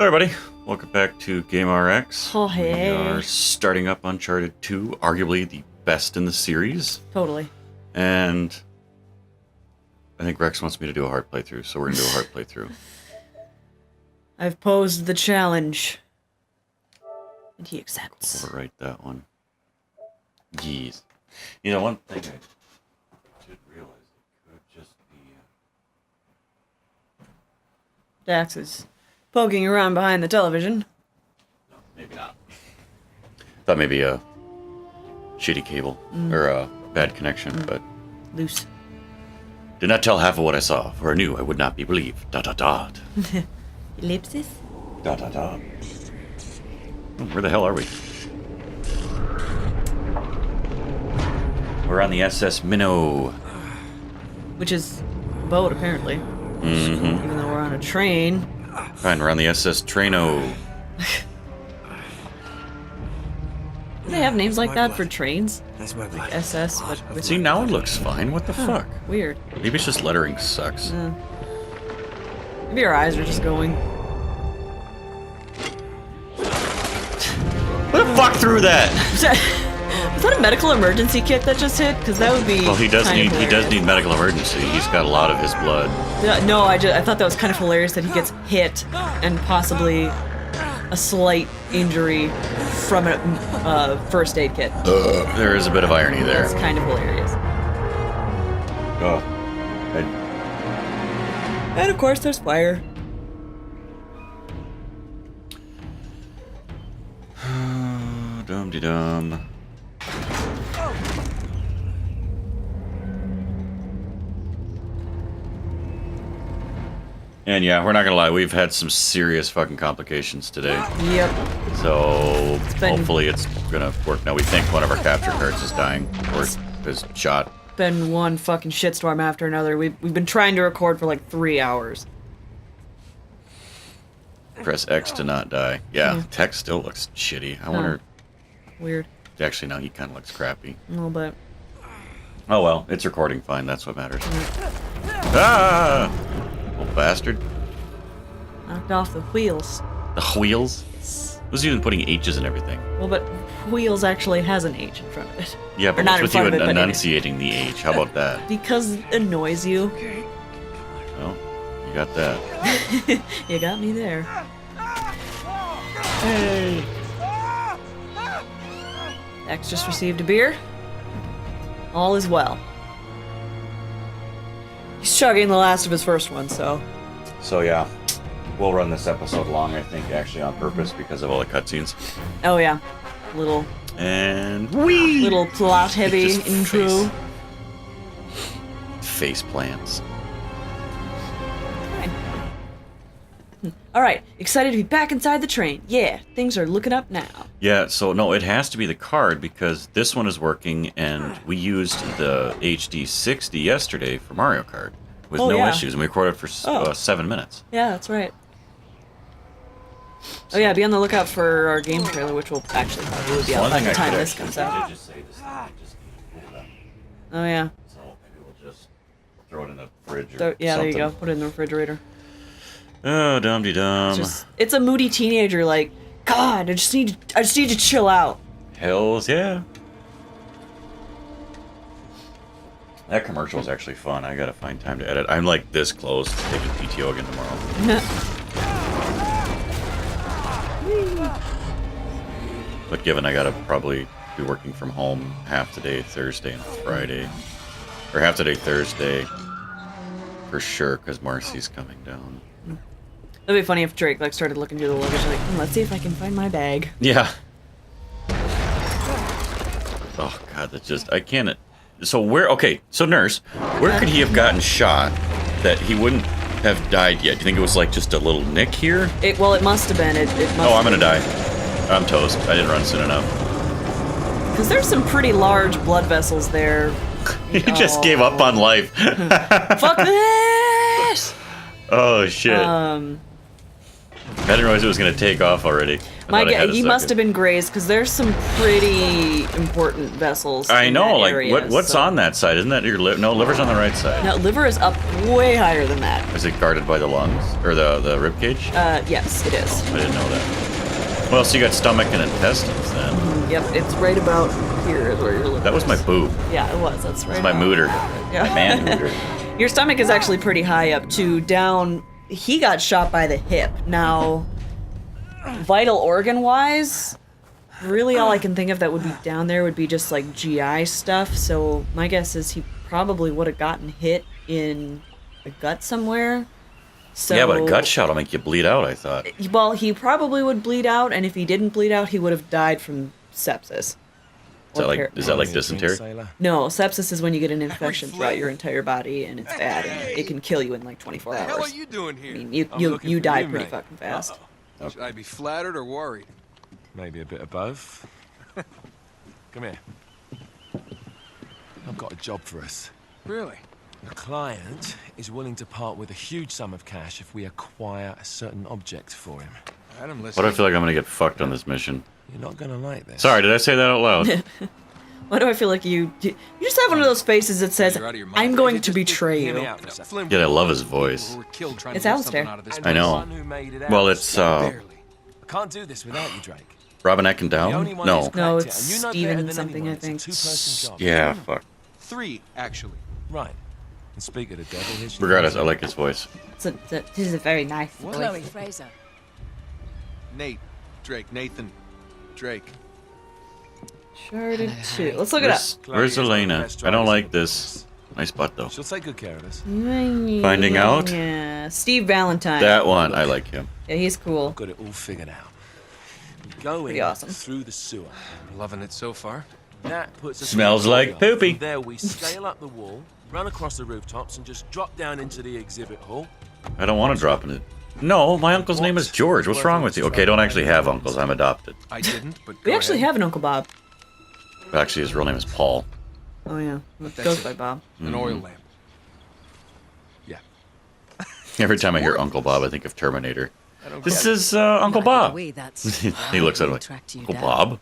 Hello everybody, welcome back to GameRx. Oh, hey. We are starting up Uncharted 2, arguably the best in the series. Totally. And I think Rex wants me to do a hard playthrough, so we're going to do a hard playthrough. I've posed the challenge. And he accepts. Overwrite that one. Jeez. You know, one thing I should realize it could just be... Dax is poking around behind the television. No, maybe not. Thought maybe a shitty cable, or a bad connection, but... Loose. Did not tell half of what I saw, for I knew I would not be believed. Dot dot dot. Ellipsis? Dot dot dot. Where the hell are we? We're on the SS Minnow. Which is a boat, apparently. Mm-hmm. Even though we're on a train. Fine, we're on the SS Traino. Do they have names like that for trains? That's my blood. SS, but with... See, now it looks fine. What the fuck? Weird. Maybe it's just lettering sucks. Maybe our eyes are just going. What the fuck threw that? Was that a medical emergency kit that just hit? Because that would be. Well, he does kind of need medical emergency. He's got a lot of his blood. No, I thought that was kind of hilarious that he gets hit and possibly a slight injury from a first aid kit. There is a bit of irony there. That's kind of hilarious. Oh. And of course, there's fire. Dum-de-dum. And yeah, we're not gonna lie, we've had some serious fucking complications today. Yep. So been- hopefully it's gonna work. Now we think one of our capture cards is dying or is shot. Been one fucking shitstorm after another. We've been trying to record for like 3 hours. Press X to not die. Yeah, text still looks shitty. I wonder. Weird. Actually, no, he kind of looks crappy. A little bit. Oh well, it's recording fine. That's what matters. Ah! Little bastard. Knocked off the wheels. The wheels? Who's even putting H's in everything? Well, but wheels actually has an H in front of it. Yeah, Or but not what's in with you front of it, but in it. enunciating the H? How about that? Because it annoys you. Well, you got that. You got me there. Hey! X just received a beer. All is well. He's chugging the last of his first one, so... So yeah, we'll run this episode long, I think, actually on purpose because of all the cutscenes. Oh yeah. Little plot-heavy Just intro. Face plants. Alright, excited to be back inside the train. Yeah, things are looking up now. Yeah, so no, it has to be the card because this one is working and we used the HD 60 yesterday for Mario Kart with no issues and we recorded for 7 minutes. Yeah, that's right. Oh yeah, be on the lookout for our game trailer, which will actually probably be out by the time this comes out. Oh yeah. So maybe we'll just throw it in the fridge or So, yeah, there you something. go. Put it in the refrigerator. Oh, dum-de-dum. It's a moody teenager like, God, I just need to chill out. Hells yeah. That commercial is actually fun. I gotta find time to edit. I'm like this close to taking PTO again tomorrow. But given I gotta probably be working from home half the day Thursday and Friday, or half the day Thursday, for sure, because Marcy's coming down. It'd be funny if Drake like started looking through the luggage like, let's see if I can find my bag. Yeah. Oh god, that's just I can't. So so nurse, where could he have gotten shot that he wouldn't have died yet? Do you think it was like just a little nick here? It must have been. It must Oh, I'm gonna die. I'm toast. I didn't run soon enough. Because there's some pretty large blood vessels there. He just gave up on life. Fuck this! Oh shit. I didn't realize it was going to take off already. You must have been grazed because there's some pretty important vessels. I in know, that like area, what's on that side? Isn't that your liver? No, liver's on the right side. No, liver is up way higher than that. Is it guarded by the lungs or the rib cage? Yes, it is. I didn't know that. Well, so you got stomach and intestines then. Yep, it's right about here is where your liver. That was my boob. Yeah, it was. That's right. That's my mooter. Yeah. My man mooter. Your stomach is actually pretty high up too. Down, he got shot by the hip. Now, vital organ wise, really all I can think of that would be down there would be just like GI stuff. So my guess is he probably would have gotten hit in the gut somewhere. So, Yeah, but a gut shot will make you bleed out, I thought. well, he probably would bleed out, and if he didn't bleed out, he would have died from sepsis. Is that like dysentery? No, sepsis is when you get an infection throughout your entire body, and it's bad, and it can kill you in like 24 hours. What the hell are you doing here? I mean, you die pretty fucking fast. Should I be flattered or worried? Maybe a bit of both. Come here. I've got a job for us. Really? The client is willing to part with a huge sum of cash if we acquire a certain object for him. Adam, Why do I feel like I'm gonna get fucked on this mission? You're not gonna like this. Sorry, did I say that out loud? Why do I feel like you just have one of those faces that says, You're out of your mind. I'm going to betray Hear me you. out for a second. Flim- Yeah, I love his voice. who were killed trying It's to get Alistair. something out of this And I the know. one who made it Well, out. it's Barely. I can't do this without you, Drake. Robin Eck and The Down? only one No. who's No, cracked it's it, and you know Steven better than something, anyone, I think. It's a two-person job. Yeah, fuck. 3, actually. Right. And speak of the devil, here's your Regardless, I like his voice. This is a very nice voice. Chloe Fraser. Nate, Drake, Nathan, Drake. Uncharted 2. Let's look it up. Where's Elena? I don't like this. Nice butt though. She'll take good care of us. Finding Out? Yeah, Steve Valentine. That one, I like him. Yeah, he's cool. Got it all figured out. We go Pretty in awesome. through the sewer. Loving it so far. That puts us Smells in the like courtyard. poopy. From there we scale up the wall, run across the rooftops, and just drop down into the exhibit hall. I don't want to drop in it. No, my uncle's name is George. What's wrong with you? Okay, I don't actually have uncles. I'm adopted. I didn't, but We go actually ahead. have an Uncle Bob. Actually, his real name is Paul. Oh yeah, it that's goes it. by Bob. An oil lamp. Yeah. Every time I hear Uncle Bob, I think of Terminator. I don't This get it. is Uncle Bob. He looks at him like, Tracked you Uncle down. Bob?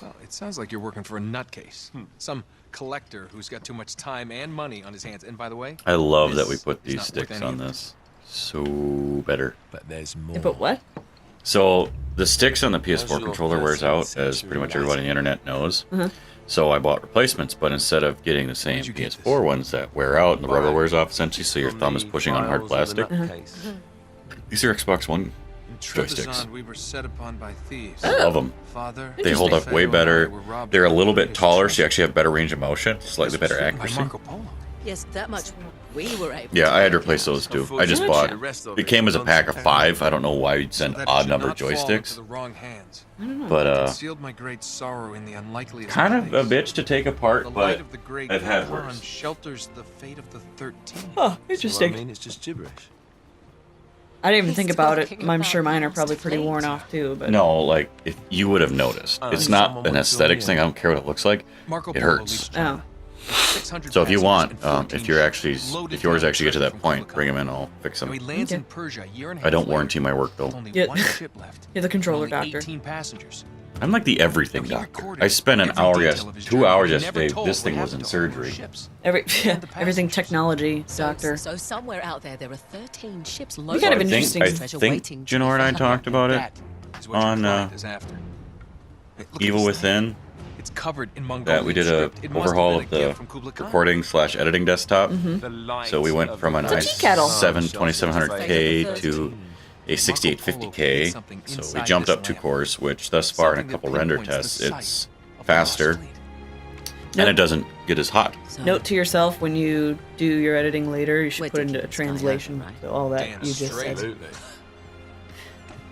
Well, it sounds like you're working for a nutcase. Some collector who's got too much time and money on his hands. And by the way, I love that we This put is these not worth sticks any on of it. this. So better. But there's more. Yeah, but what? So the sticks on the How's PS4 your controller wears out, as 13th pretty much century everybody on the internet knows. Uh-huh. So I bought replacements, but instead of getting the same Where'd you get PS4 ones that wear out and the rubber Right. wears off essentially, so your From thumb is the pushing on hard files of the plastic. nutcase. These are Xbox One. in Joysticks. Trebizond, we were set upon by thieves. I love them. Father, They hold up way Pharaoh and I better. were robbed They're a of little bit his taller, so you treasure. actually have better range of motion, slightly This was better written by accuracy. Marco Polo. Yes, that much we were able Yeah, to I had to work replace out. those too. I just bought. It came as a pack of 5. I don't know why you'd send That it odd should number not fall into joysticks, the wrong hands. but Concealed my great sorrow in the unlikeliest kind of a place. bitch to take The apart. light But of the great I've had Khan worse. shelters the fate of the 13. Oh, See what I interesting. mean? It's just gibberish. I didn't even He's think about it. talking I'm sure about mine are lost probably pretty fate. worn off too. But no, like if you would have noticed, Oh, it's someone not an went to aesthetics a thing. I don't care what it looks like. Marco It Polo hurts. leaves Oh, China. 600 So if you passengers want, and 14 if you're actually, ships loaded if yours down actually get to treasure that from point, Kublai bring Khan. them in. I'll fix Now he them. lands Okay. in Persia a year and a I half don't later warranty my work with though. only Yeah. one ship left. You're the controller and only doctor. 18 passengers. I'm like the everything Now, he doctor. recorded I spent an every hour, detail of his 2 journey, hours but he never yesterday. told This what thing was happened in to all those surgery. ships. everything passengers. technology, doctor. So somewhere out there, there are 13 ships You loaded kind of with interesting. I treasure think waiting to Janora and I be found. talked about it That is what your on client is after. Hey, look at Evil this thing. Within. It's covered in Mongolian That we did a script. It must have overhaul been a of the gift from Kublai Khan. recording/editing desktop. The light So we went of from an the It's a tea kettle. i7 It's 2700K like to a 6850K. Something So we inside jumped this up 2 lamp. cores, which thus far in a Something couple that render pinpoints the tests, site it's of the faster lost fleet. and it doesn't get as hot. So, Note to yourself when you do your editing later, you should We're put into a taking this guy translation. over, right? So all that Damn you just straight. said.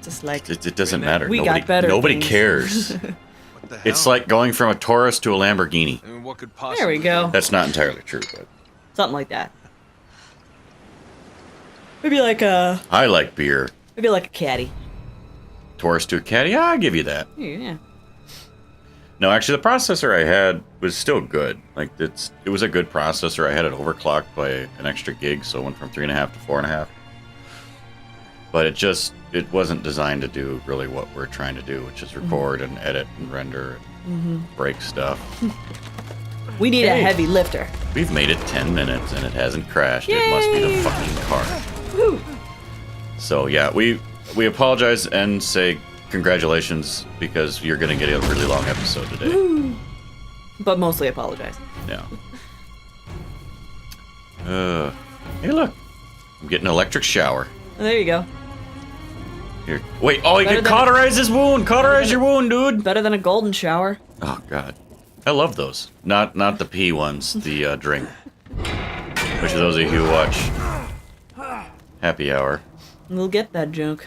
Just like It doesn't matter. We nobody got better nobody things. cares. What the hell? It's like going from a Taurus to a Lamborghini. I mean, what could there possibly we go. That's not entirely true, but Something like that. Maybe like a I like beer. caddy. Taurus to a Caddy, yeah, I'll give you that. Yeah. No, actually, the processor I had was still good. Like it was a good processor. I had it overclocked by an extra gig, so it went from 3.5 to 4.5. But it wasn't designed to do really what we're trying to do, which is record and edit and render and break stuff. We need a heavy lifter. We've made it 10 minutes and it hasn't crashed. It must be the fucking car. Woo. So yeah, we apologize and say congratulations because you're gonna get a really long episode today. Woo. But mostly apologize. Yeah. Hey look, I'm getting an electric shower. Oh, there you go. Here. Wait, oh, you Better can than- cauterize his wound. Cauterize your wound, dude. Better than a golden shower. Oh god, I love those. Not the pee ones. The drink. Which for those of you who watch Happy Hour. We'll get that joke.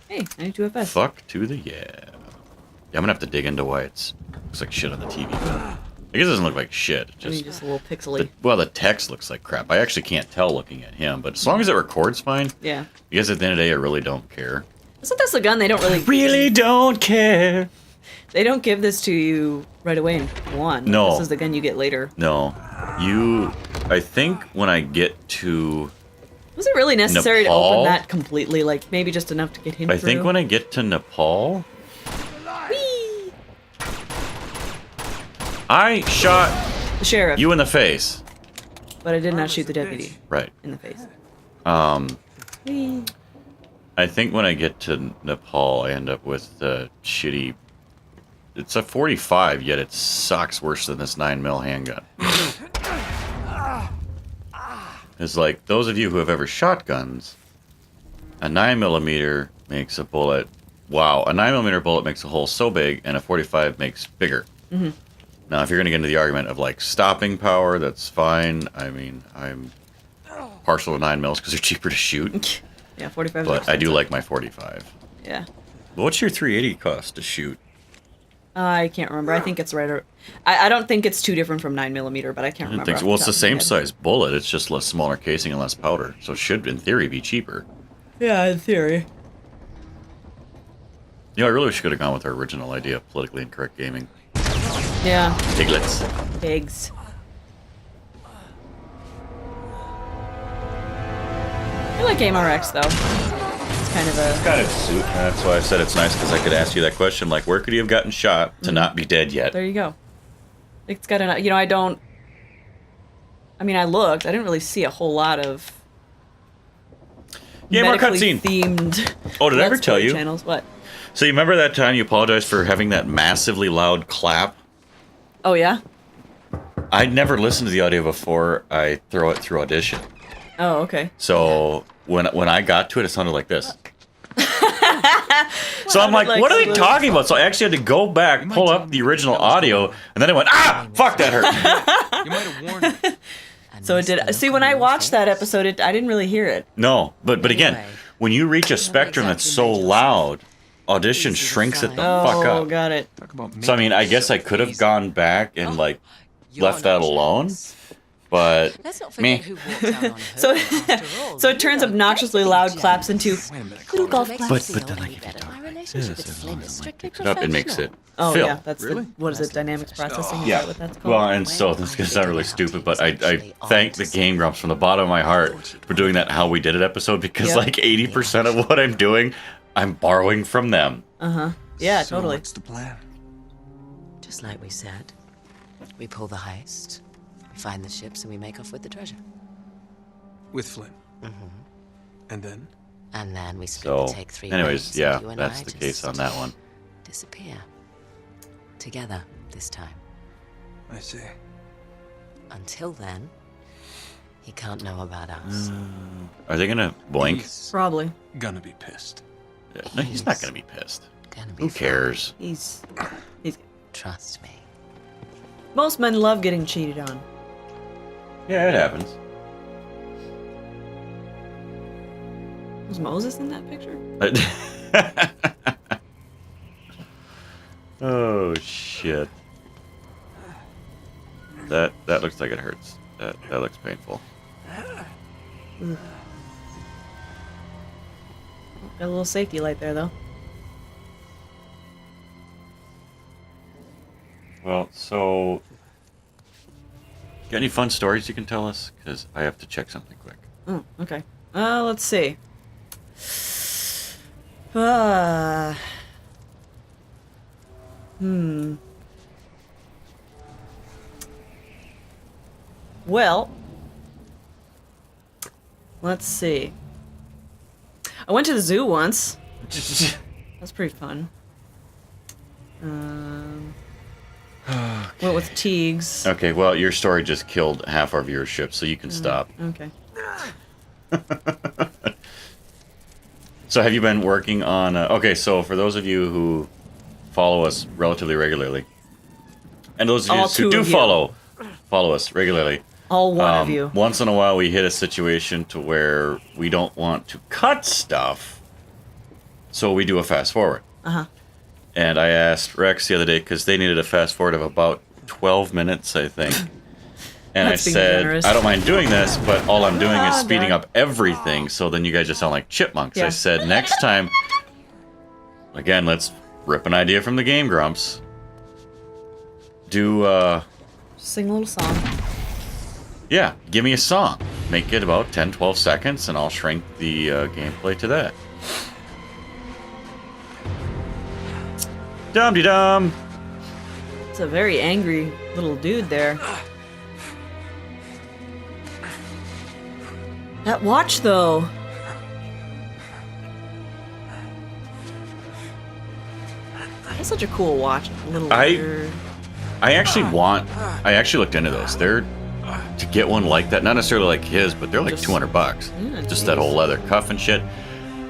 Hey, 92FS. Fuck to the yeah. Yeah, I'm gonna have to dig into why it looks like shit on the TV. I guess it doesn't look like shit. I mean, just a little pixely. The text looks like crap. I actually can't tell looking at him, but as long as it records fine. Yeah. I guess at the end of the day, I really don't care. Isn't this a gun they don't really... Really don't care. They don't give this to you right away in one. No. This is the gun you get later. No. I think when I get to... Was it really necessary to Nepal? open that completely? Like, maybe just enough to get him I through? think when I get to Nepal... Whee! I shot The sheriff. you in the face. But I did not shoot the deputy Right. in the face. Whee. I think when I get to Nepal, I end up with the shitty... It's a 45, yet it sucks worse than this 9mm handgun. It's like, those of you who have ever shot guns, a 9mm makes a bullet... Wow, a 9mm bullet makes a hole so big, and a 45 makes bigger. Mm-hmm. Now, if you're going to get into the argument of, like, stopping power, that's fine. I mean, I'm partial to 9mm because they're cheaper to shoot. Yeah, 45. But I do like my 45. Yeah. What's your 380 cost to shoot? I can't remember. I think it's right. I don't think it's too different from 9mm, but I can't I didn't remember. think so. off Well, it's top the of my same head. size bullet. It's just less smaller casing and less powder. So it should, in theory, be cheaper. Yeah, in theory. You know, I really should have gone with our original idea of politically incorrect gaming. Yeah. Piglets. Pigs. I like GameRx though. It's kind of a... Got it suit. That's why I said it's nice because I could ask you that question. Like, where could he have gotten shot to not be dead yet? There you go. It's got an... You know, I mean, I looked. I didn't really see a whole lot of... Yeah, more medically cutscene. themed... Oh, did I ever Let's tell Play you? Channels. What? So you remember that time you apologized for having that massively loud clap? Oh, yeah? I'd never listened to the audio before I throw it through Audition. Oh, okay. So when I got to it, it sounded like this. So I'm like, Like what are they this. talking about? So I actually had to go back, pull up the original audio, and then I went, fuck, that hurt. You might have warned me. So it did... See, when I watched that episode, I didn't really hear it. No, but again, Anyway, when you reach a spectrum that's so loud, Audition Easy shrinks it the design. fuck Oh, up. got it. Talk about So I mean, I making guess I yourself could have easy. gone back and like You're left that not alone, jealous. but Let's not me. forget who walked down on her So, after all. so it turns You know, obnoxiously let's loud be claps into Wait a minute, little Chloe. golf Makes claps. me But feel then, way like, if you better. talk My like relationship this, with as Flynn long is as, like, strictly picks it up, it makes it Oh fill. yeah, that's Really? what is it? Dynamics processing? Is Yeah. that what that's called? Well, and so this is gonna sound really stupid, but I thank the Game Grumps from the bottom of my heart for doing that How We Did It episode because Yep. like 80% of what I'm doing, I'm borrowing from them. Yeah, So totally. what's the plan? Just like we said. We pull the heist, we find the ships, and we make off with the treasure. With Flynn. And then? And then we split So, the take three anyways, ways, yeah, and you and that's I the case just on that one. disappear. Together, this time. I see. Until then, he can't know about us. Are they gonna boink? He's Probably. gonna be pissed. No, he's not gonna be pissed. Gonna be Who fine. cares? He's Trust me. most men love getting cheated on. Yeah, it happens. Was Moses in that picture? Oh shit. That looks like it hurts. That looks painful. Got a little safety light there though. Well, so got any fun stories you can tell us? Because I have to check something quick. Oh, okay. Let's see. Well, let's see. I went to the zoo once. That's pretty fun. Went with Teagues. Okay, well, your story just killed half our viewership, so you can stop. Okay. So have you been working on... okay, so for those of you who follow us relatively regularly, and those of you All who two do of you. follow us regularly, All one of you. once in a while we hit a situation to where we don't want to cut stuff, so we do a fast forward. Uh-huh. And I asked Rex the other day, because they needed a fast forward of about 12 minutes, I think. And That's I being said, generous. I don't mind doing this, but all I'm doing is speeding up everything, so then you guys just sound like chipmunks. Yeah. I said, next time, again, let's rip an idea from the Game Grumps. Do, Sing a little song. yeah, give me a song. Make it about 10, 12 seconds, and I'll shrink the gameplay to that. Dum-de-dum! It's a very angry little dude there. That watch, though. That's such a cool watch. A little weird. I actually looked into those. They're, to get one like that, not necessarily like his, but they're like Just- $200. Yeah, Just that geez. whole leather cuff and shit.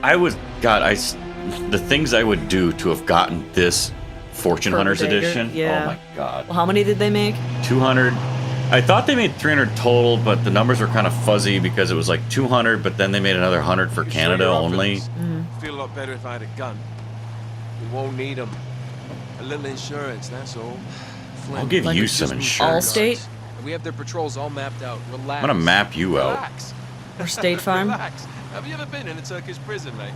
The things I would do to have gotten this Fortune For Hunters bigger, edition. yeah. Oh my god. Well, how many did they make? 200. I thought they made 300 total, but the numbers were kind of fuzzy because it was like 200, but then they made another 100 for You Canada sure you're up for only. this? Feel a lot better if I had a gun. We won't need them. A little insurance, that's all. I'll give Like you it's some just insurance. Allstate? We have their patrols all mapped out. Relax. I'm gonna map you out. Relax. Or State Farm? Relax. Have you ever been in a Turkish prison, mate?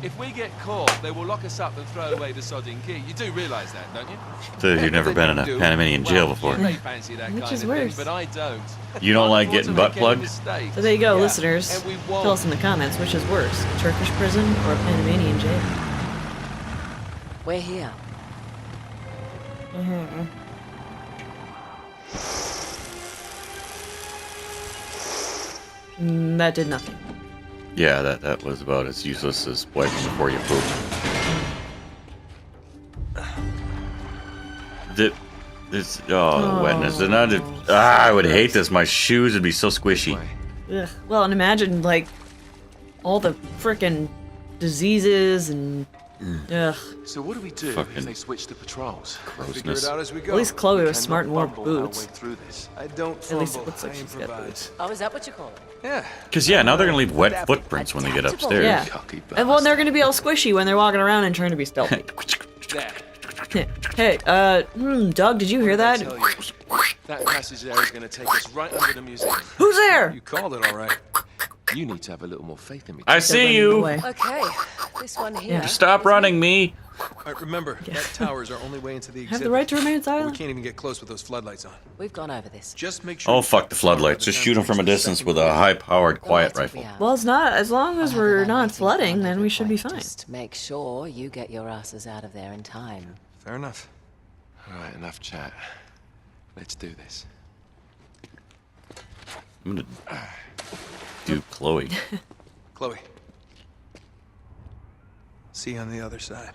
If we get caught, they will lock us up and throw away the sodding key. You do realise that, don't you? So you've never been in a Do. Panamanian jail Well, before. you may fancy that Which kind is of worse. thing, but I don't. You don't like I don't getting want butt to make any plugged? mistakes. So there you go, Yeah, listeners. and we won't. Tell us in the comments which is worse, a Turkish prison or a Panamanian jail. We're here. That did nothing. Yeah, that was about as useless as wiping before you poop. The wetness. I would hate this. My shoes would be so squishy. Ugh. Well, and imagine, like, all the frickin' diseases and... Ugh. So what do we do Fucking if they switch the patrols? Figure it Grossness. out as we go. At least Chloe We was smart and wore cannot bumble our boots. way through this. I don't At least it fumble, looks like I she's got improvise. boots. Oh, is that what you call it? Yeah. Because, yeah, now they're going to leave wet footprints when they get Adaptable. upstairs. Yeah. Cocky And well, they're bastard. gonna be all squishy when they're walking around and trying to be stealthy. There. Hey, Doug, did you hear that? I tell you, that passage there is going to take us right under the museum. Who's there? You called it all right. You need to have a little more faith in me. I They're see running you. away. Okay, this one here. Yeah. Stop running me. All right, remember, that tower is our only way into the exhibit. Have the right to remain We silent. can't even get close with those floodlights on. We've gone over this. Just make sure. Oh, you fuck keep the the floodlights. sun Just by the shoot them time from a we reach the distance second with a high-powered The quiet lights will be rifle. out. Well, it's not. As long as Whatever we're they're not waiting flooding, for, then we should be point. fine. Just make sure you get your asses out of there in time. Fair enough. All right, enough chat. Let's do this. I'm gonna do Chloe. Chloe. See you on the other side.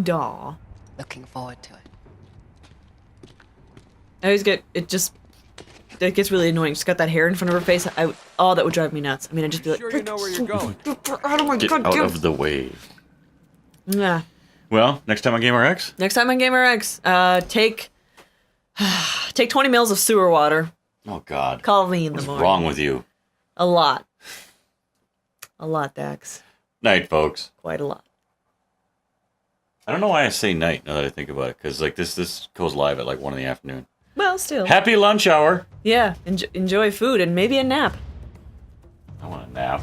Daw. Looking forward to it. I always get it. It gets really annoying. She's got that hair in front of her face. Oh, that would drive me nuts. I mean, I'd just be like, Sure you know where you're going. out of my Get out goddamn. of the way. Yeah. Well, next time on GamerX, Next time on GamerX, take 20 mils of sewer water. oh god, Call me in the what's morning. wrong with you? A lot. A lot, Dax. Night, folks. Quite a lot. I don't know why I say night now that I think about it, because like this goes live at like 1 in the afternoon. Well, still. Happy lunch hour. Yeah. Enjoy food and maybe a nap. I want a nap.